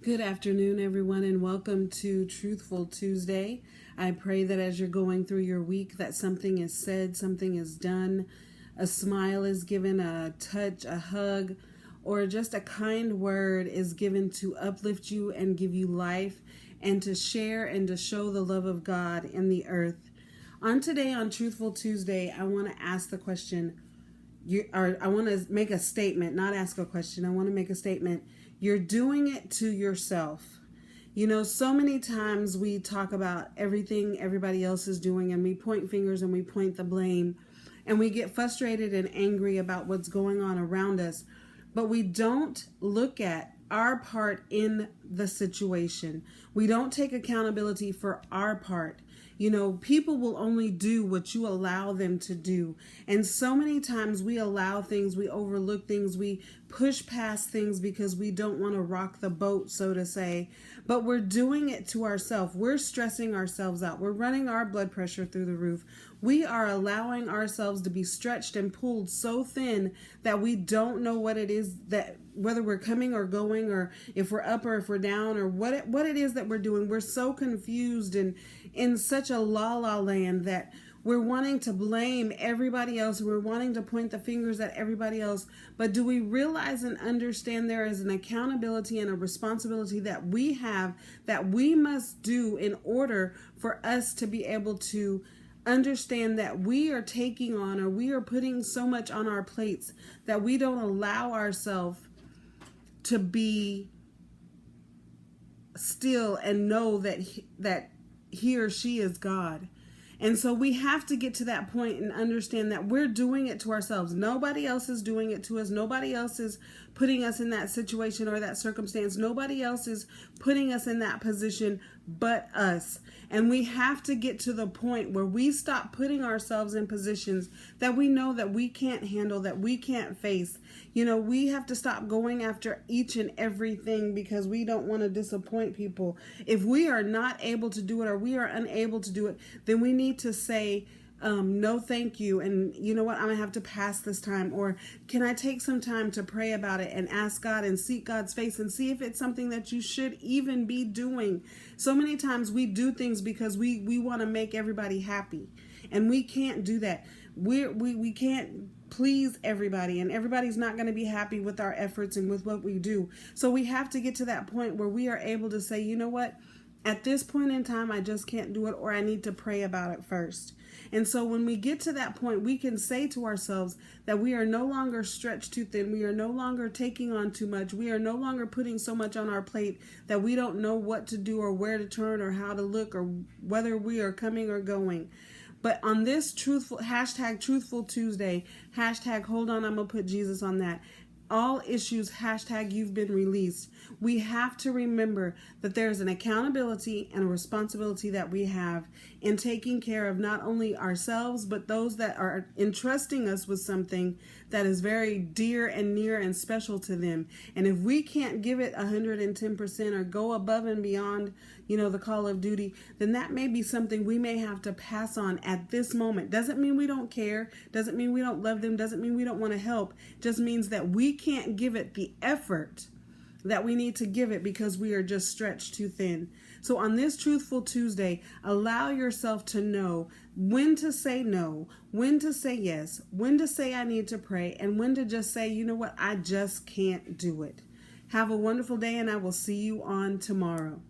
Good afternoon, everyone, and welcome to Truthful Tuesday. I pray that as you're going through your week, that something is said, something is done, a smile is given, a touch, a hug, or just a kind word is given to uplift you and give you life and to share and to show the love of God in the earth. On today, on Truthful Tuesday, I want to ask the question, I want to make a statement, not ask a question. I want to make a statement. You're doing it to yourself. You know, so many times we talk about everything everybody else is doing and we point fingers and we point the blame and we get frustrated and angry about what's going on around us, but we don't look at our part in the situation. We don't take accountability for our part. You know, people will only do what you allow them to do. And so many times we allow things, we overlook things, we push past things because we don't want to rock the boat, so to say. But we're doing it to ourselves. We're stressing ourselves out. We're running our blood pressure through the roof. We are allowing ourselves to be stretched and pulled so thin that we don't know what it is that, whether we're coming or going, or if we're up or if we're down, or what it is that we're doing. We're so confused and in such a la-la land that we're wanting to blame everybody else. We're wanting to point the fingers at everybody else. But do we realize and understand there is an accountability and a responsibility that we have that we must do in order for us to be able to understand that we are taking on, or we are putting so much on our plates that we don't allow ourselves to be still and know that he or she is God. And so we have to get to that point and understand that we're doing it to ourselves. Nobody else is doing it to us. Nobody else is putting us in that situation or that circumstance. Nobody else is putting us in that position but us. And we have to get to the point where we stop putting ourselves in positions that we know that we can't handle, that we can't face. You know, we have to stop going after each and everything because we don't want to disappoint people. If we are not able to do it, or we are unable to do it, then we need to say, no, thank you. And you know what? I'm going to have to pass this time. Or can I take some time to pray about it and ask God and seek God's face and see if it's something that you should even be doing? So many times we do things because we want to make everybody happy, and we can't do that. We can't please everybody, and everybody's not going to be happy with our efforts and with what we do. So we have to get to that point where we are able to say, you know what? At this point in time, I just can't do it, or I need to pray about it first. And so when we get to that point, we can say to ourselves that we are no longer stretched too thin. We are no longer taking on too much. We are no longer putting so much on our plate that we don't know what to do or where to turn or how to look or whether we are coming or going. But on this Truthful Tuesday, hashtag hold on, I'm going to put Jesus on that. All issues, hashtag you've been released. We have to remember that there's an accountability and a responsibility that we have in taking care of not only ourselves, but those that are entrusting us with something that is very dear and near and special to them. And if we can't give it 110% or go above and beyond, you know, the call of duty, then that may be something we may have to pass on at this moment. Doesn't mean we don't care. Doesn't mean we don't love them. Doesn't mean we don't want to help. Just means that we can't give it the effort that we need to give it because we are just stretched too thin. So on this Truthful Tuesday, allow yourself to know when to say no, when to say yes, when to say I need to pray, and when to just say, you know what, I just can't do it. Have a wonderful day, and I will see you on tomorrow.